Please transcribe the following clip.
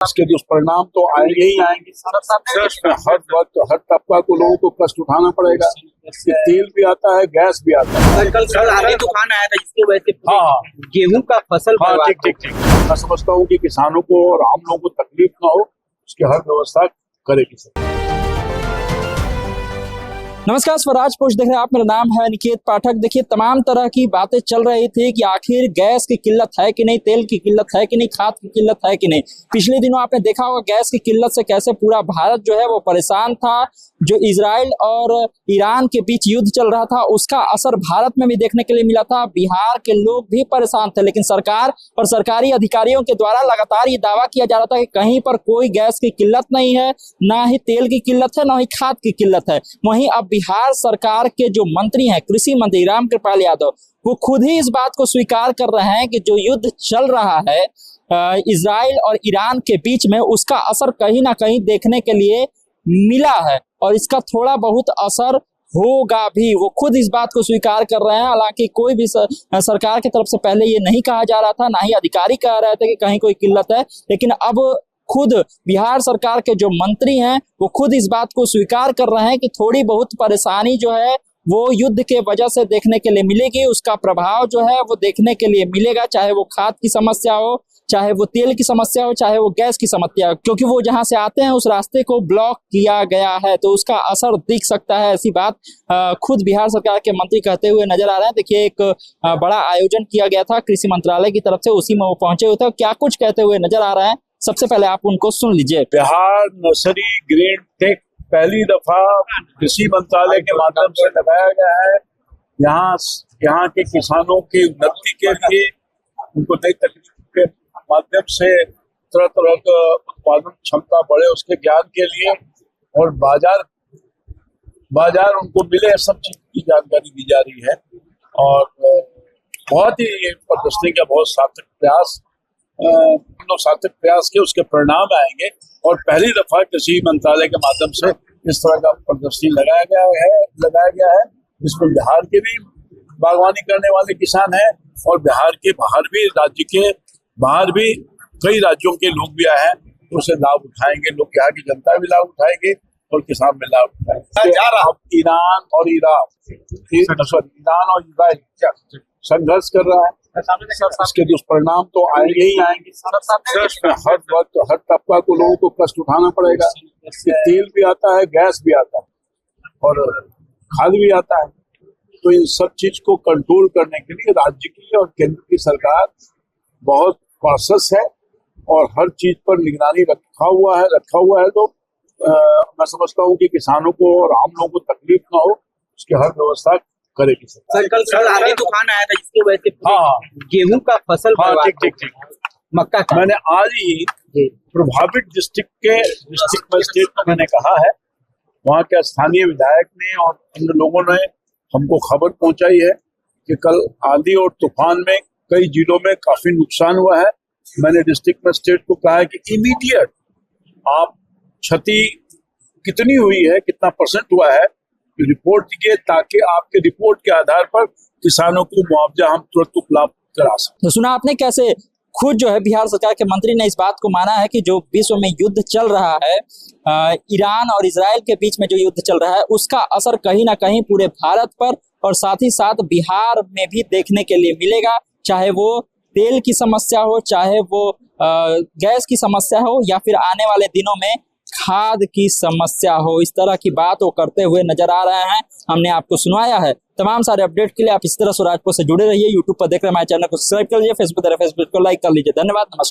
इसके दुष्परिणाम तो आएंगे ही आएंगे। हर वक्त हर तबका को लोगों को कष्ट उठाना पड़ेगा। तेल भी आता है, गैस भी आता है। कल आंधी तूफान आया था जिसकी वजह से हाँ गेहूं का फसल ठीक। मैं समझता हूँ कि किसानों को और आम लोगों को तकलीफ ना हो, उसकी हर व्यवस्था करेगी। नमस्कार, स्वराज पोस्ट देख रहे हैं आप। मेरा नाम है निकेत पाठक। देखिए, तमाम तरह की बातें चल रही थी कि आखिर गैस की किल्लत है कि नहीं, तेल की किल्लत है कि नहीं, खाद की किल्लत है कि नहीं। पिछले दिनों आपने देखा होगा गैस की किल्लत से कैसे पूरा भारत जो है वो परेशान था। जो इजराइल और ईरान के बीच युद्ध चल रहा था उसका असर भारत में भी देखने के लिए मिला था। बिहार के लोग भी परेशान थे, लेकिन सरकार और सरकारी अधिकारियों के द्वारा लगातार ये दावा किया जा रहा था कि कहीं पर कोई गैस की किल्लत नहीं है, ना ही तेल की किल्लत है, ना ही खाद की किल्लत है। वहीं अब बिहार सरकार के जो मंत्री हैं, कृषि मंत्री रामकृपाल यादव, वो खुद ही इस बात को स्वीकार कर रहे हैं कि जो युद्ध चल रहा है इजराइल और ईरान के बीच में, उसका असर कहीं ना कहीं देखने के लिए मिला है और इसका थोड़ा बहुत असर होगा भी। वो खुद इस बात को स्वीकार कर रहे हैं। हालांकि कोई भी सरकार की तरफ से पहले ये नहीं कहा जा रहा था, ना ही अधिकारी कह रहे थे कि कहीं कोई किल्लत है, लेकिन अब खुद बिहार सरकार के जो मंत्री हैं वो खुद इस बात को स्वीकार कर रहे हैं कि थोड़ी बहुत परेशानी जो है वो युद्ध के वजह से देखने के लिए मिलेगी। उसका प्रभाव जो है वो देखने के लिए मिलेगा, चाहे वो खाद की समस्या हो, चाहे वो तेल की समस्या हो, चाहे वो गैस की समस्या हो, क्योंकि वो जहां से आते हैं उस रास्ते को ब्लॉक किया गया है, तो उसका असर दिख सकता है। ऐसी बात खुद बिहार सरकार के मंत्री कहते हुए नजर आ रहे हैं। देखिए, एक बड़ा आयोजन किया गया था कृषि मंत्रालय की तरफ से, उसी में वो पहुंचे हुए थे। क्या कुछ कहते हुए नजर आ रहे हैं, सबसे पहले आप उनको सुन लीजिए। बिहार नर्सरी ग्रेड टेक पहली दफा कृषि मंत्रालय के माध्यम से लगाया गया है। यहाँ के किसानों की उन्नति के लिए, उनको नई तकनीक के माध्यम से तरह तरह का उत्पादन क्षमता बढ़े, उसके ज्ञान के लिए, और बाजार उनको मिले, सब चीज की जानकारी दी जा रही है। और बहुत ही प्रदर्शनी का बहुत सार्थक प्रयास के उसके परिणाम आएंगे। और पहली दफा कृषि मंत्रालय के माध्यम से इस तरह का प्रदर्शनी लगाया गया है जिसमें बिहार के भी बागवानी करने वाले किसान हैं और बिहार के बाहर भी, राज्य के बाहर भी कई राज्यों के लोग भी आए हैं, तो उसे लाभ उठाएंगे। लोग, यहाँ की जनता भी लाभ उठाएंगे और किसान भी लाभ उठाएंगे। ईरान और इजराइल संघर्ष कर रहा है, इसके दुष्परिणाम तो आएंगे ही आएंगे। हर वक्त हर तबका को लोगों को कष्ट उठाना पड़ेगा। तेल भी आता है, गैस भी आता है और खाद भी आता है। तो इन सब चीज को कंट्रोल करने के लिए राज्य की और केंद्र की सरकार बहुत कॉन्शियस है और हर चीज पर निगरानी रखा हुआ है। तो मैं समझता हूँ कि किसानों को और आम लोगों को तकलीफ ना हो, उसकी हर व्यवस्था करेगी। सर, कल आंधी तूफान आया था जिसकी वजह से गेहूं का फसल ठीक। मक्का का मैंने आज ही प्रभावित डिस्ट्रिक्ट मजिस्ट्रेट को मैंने कहा है, वहाँ के स्थानीय विधायक ने और अन्य लोगों ने हमको खबर पहुंचाई है कि कल आंधी और तूफान में कई जिलों में काफी नुकसान हुआ है। मैंने डिस्ट्रिक्ट मजिस्ट्रेट को कहा है कि इमीडिएट आप क्षति कितनी हुई है, कितना परसेंट हुआ है, रिपोर्ट दीजिए, ताकि आपके रिपोर्ट के आधार पर किसानों को मुआवजा हम तुरंत उपलब्ध करा सकें। तो सुना आपने कैसे खुद जो है बिहार सरकार के मंत्री ने इस बात को माना है कि जो विश्व में युद्ध चल रहा है, ईरान और इजराइल के बीच में जो युद्ध चल रहा है, उसका असर कहीं ना कहीं पूरे भारत पर और साथ ही साथ बिहार में भी देखने के लिए मिलेगा। चाहे वो तेल की समस्या हो, चाहे वो गैस की समस्या हो, या फिर आने वाले दिनों में खाद की समस्या हो। इस तरह की बात वो करते हुए नजर आ रहे हैं। हमने आपको सुनाया है। तमाम सारे अपडेट के लिए आप इस तरह स्वराज पोस्ट से जुड़े रहिए। यूट्यूब पर देख रहे हमारे चैनल को सब्सक्राइब कर लीजिए, फेसबुक को लाइक कर लीजिए। धन्यवाद, नमस्कार।